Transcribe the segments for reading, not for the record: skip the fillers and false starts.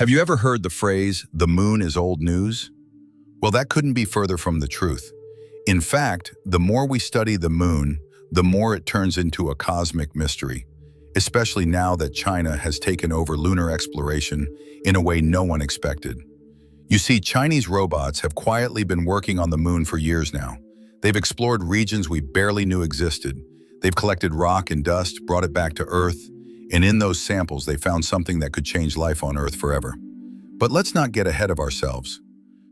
Have you ever heard the phrase, "the moon is old news"? Well, that couldn't be further from the truth. In fact, the more we study the moon, the more it turns into a cosmic mystery, especially now that China has taken over lunar exploration in a way no one expected. You see, Chinese robots have quietly been working on the moon for years now. They've explored regions we barely knew existed. They've collected rock and dust, brought it back to Earth, and in those samples they found something that could change life on Earth forever. But let's not get ahead of ourselves.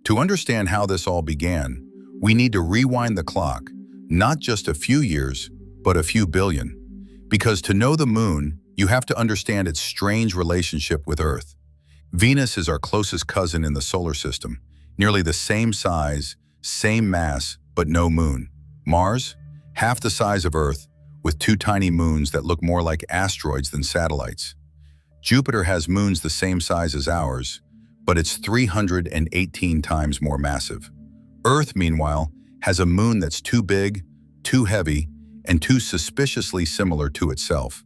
To understand how this all began, we need to rewind the clock, not just a few years, but a few billion. Because to know the moon, you have to understand its strange relationship with Earth. Venus is our closest cousin in the solar system, nearly the same size, same mass, but no moon. Mars, half the size of Earth, with two tiny moons that look more like asteroids than satellites. Jupiter has moons the same size as ours, but it's 318 times more massive. Earth, meanwhile, has a moon that's too big, too heavy, and too suspiciously similar to itself.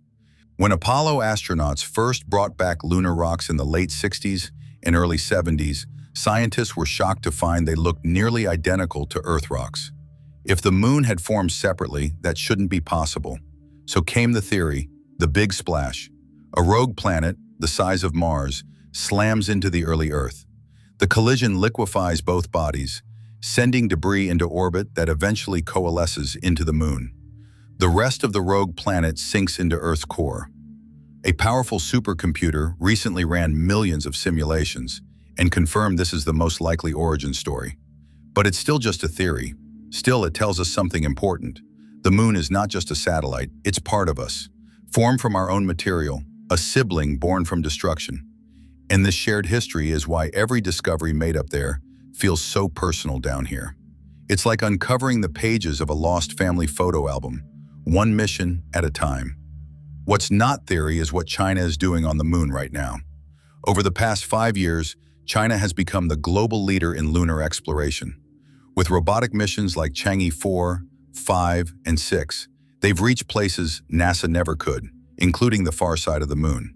When Apollo astronauts first brought back lunar rocks in the late 60s and early 70s, scientists were shocked to find they looked nearly identical to Earth rocks. If the moon had formed separately, that shouldn't be possible. So came the theory, the big splash. A rogue planet, the size of Mars, slams into the early Earth. The collision liquefies both bodies, sending debris into orbit that eventually coalesces into the moon. The rest of the rogue planet sinks into Earth's core. A powerful supercomputer recently ran millions of simulations and confirmed this is the most likely origin story. But it's still just a theory. Still, it tells us something important. The moon is not just a satellite, it's part of us, formed from our own material, a sibling born from destruction. And this shared history is why every discovery made up there feels so personal down here. It's like uncovering the pages of a lost family photo album, one mission at a time. What's not theory is what China is doing on the moon right now. Over the past 5 years, China has become the global leader in lunar exploration. With robotic missions like Chang'e 4, 5, and 6, they've reached places NASA never could, including the far side of the moon.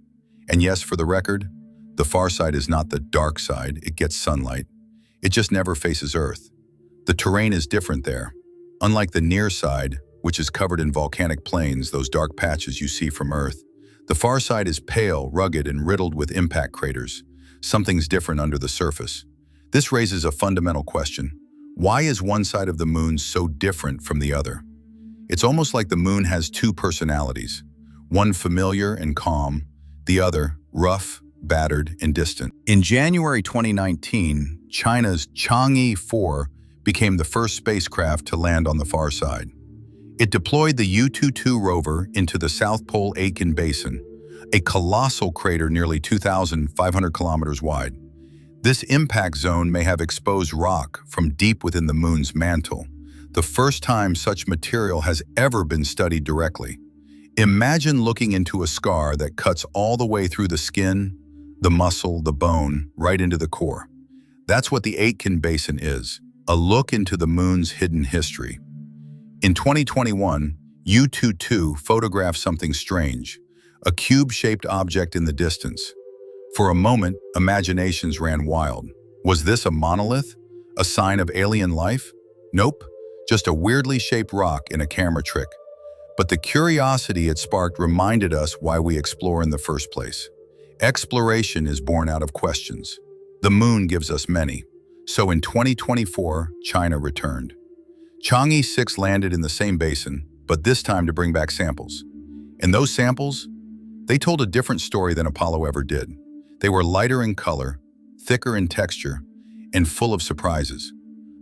And yes, for the record, the far side is not the dark side, it gets sunlight. It just never faces Earth. The terrain is different there. Unlike the near side, which is covered in volcanic plains, those dark patches you see from Earth, the far side is pale, rugged, and riddled with impact craters. Something's different under the surface. This raises a fundamental question. Why is one side of the moon so different from the other? It's almost like the moon has two personalities, one familiar and calm, the other rough, battered, and distant. In January 2019, China's Chang'e 4 became the first spacecraft to land on the far side. It deployed the U-22 rover into the South Pole Aitken Basin, a colossal crater nearly 2,500 kilometers wide. This impact zone may have exposed rock from deep within the moon's mantle, the first time such material has ever been studied directly. Imagine looking into a scar that cuts all the way through the skin, the muscle, the bone, right into the core. That's what the Aitken Basin is, a look into the moon's hidden history. In 2021, U-22 photographed something strange, a cube-shaped object in the distance. For a moment, imaginations ran wild. Was this a monolith? A sign of alien life? Nope, just a weirdly shaped rock in a camera trick. But the curiosity it sparked reminded us why we explore in the first place. Exploration is born out of questions. The moon gives us many. So in 2024, China returned. Chang'e 6 landed in the same basin, but this time to bring back samples. And those samples, they told a different story than Apollo ever did. They were lighter in color, thicker in texture, and full of surprises.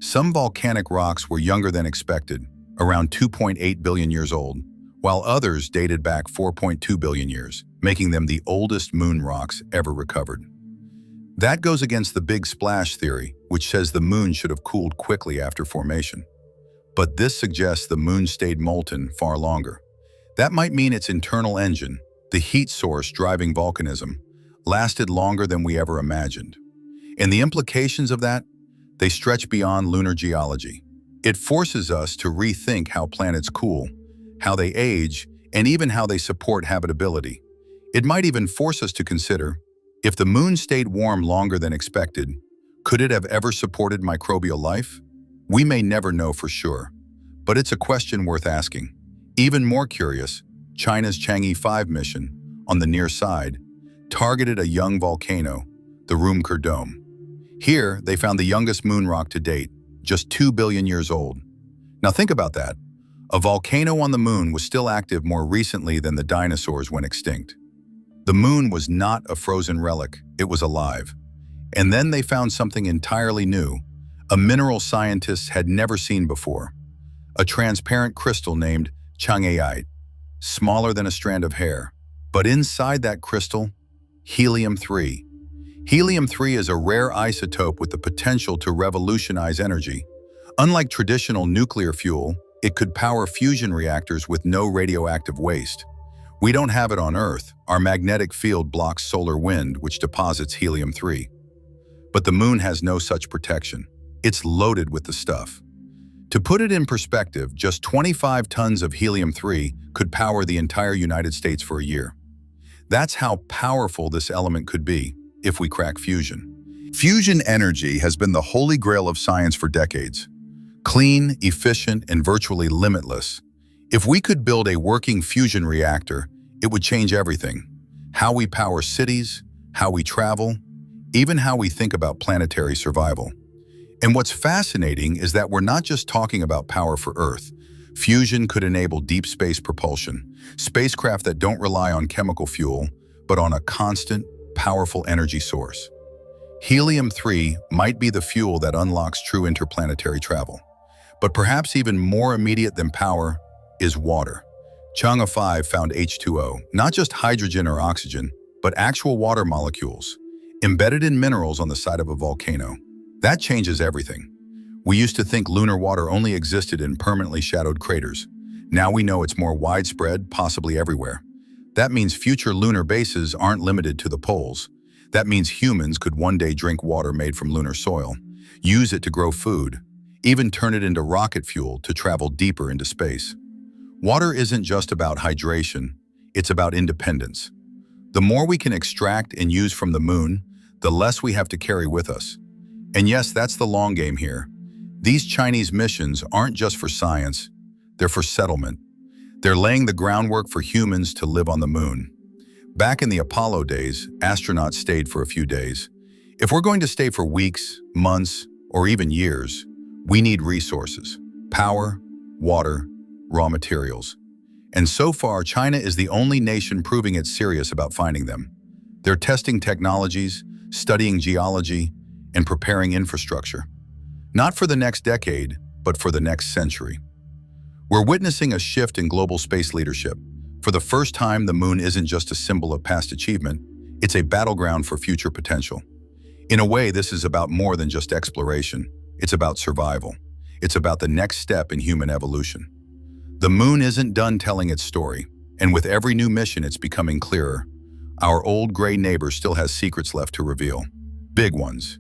Some volcanic rocks were younger than expected, around 2.8 billion years old, while others dated back 4.2 billion years, making them the oldest moon rocks ever recovered. That goes against the big splash theory, which says the moon should have cooled quickly after formation. But this suggests the moon stayed molten far longer. That might mean its internal engine, the heat source driving volcanism, lasted longer than we ever imagined. And the implications of that, they stretch beyond lunar geology. It forces us to rethink how planets cool, how they age, and even how they support habitability. It might even force us to consider, If the moon stayed warm longer than expected, could it have ever supported microbial life? We may never know for sure, but it's a question worth asking. Even more curious, China's Chang'e 5 mission, on the near side, targeted a young volcano, the Rover Dome. Here, they found the youngest moon rock to date, just 2 billion years old. Now think about that. A volcano on the moon was still active more recently than the dinosaurs went extinct. The moon was not a frozen relic, it was alive. And then they found something entirely new, a mineral scientists had never seen before. A transparent crystal named Chang'e, smaller than a strand of hair. But inside that crystal, helium-3. Helium-3 is a rare isotope with the potential to revolutionize energy. Unlike traditional nuclear fuel, it could power fusion reactors with no radioactive waste. We don't have it on Earth. Our magnetic field blocks solar wind, which deposits helium-3. But the moon has no such protection. It's loaded with the stuff. To put it in perspective, just 25 tons of helium-3 could power the entire United States for a year. That's how powerful this element could be if we crack fusion. Fusion energy has been the holy grail of science for decades. Clean, efficient, and virtually limitless. If we could build a working fusion reactor, it would change everything. How we power cities, how we travel, even how we think about planetary survival. And what's fascinating is that we're not just talking about power for Earth. Fusion could enable deep space propulsion, spacecraft that don't rely on chemical fuel, but on a constant, powerful energy source. Helium-3 might be the fuel that unlocks true interplanetary travel. But perhaps even more immediate than power is water. Chang'e 5 found H2O, not just hydrogen or oxygen, but actual water molecules, embedded in minerals on the side of a volcano. That changes everything. We used to think lunar water only existed in permanently shadowed craters. Now we know it's more widespread, possibly everywhere. That means future lunar bases aren't limited to the poles. That means humans could one day drink water made from lunar soil, use it to grow food, even turn it into rocket fuel to travel deeper into space. Water isn't just about hydration, it's about independence. The more we can extract and use from the moon, the less we have to carry with us. And yes, that's the long game here. These Chinese missions aren't just for science, they're for settlement. They're laying the groundwork for humans to live on the moon. Back in the Apollo days, astronauts stayed for a few days. If we're going to stay for weeks, months, or even years, we need resources: power, water, raw materials. And so far, China is the only nation proving it's serious about finding them. They're testing technologies, studying geology, and preparing infrastructure. Not for the next decade, but for the next century. We're witnessing a shift in global space leadership. For the first time, the moon isn't just a symbol of past achievement, it's a battleground for future potential. In a way, this is about more than just exploration. It's about survival. It's about the next step in human evolution. The moon isn't done telling its story, and with every new mission, it's becoming clearer. Our old gray neighbor still has secrets left to reveal. Big ones.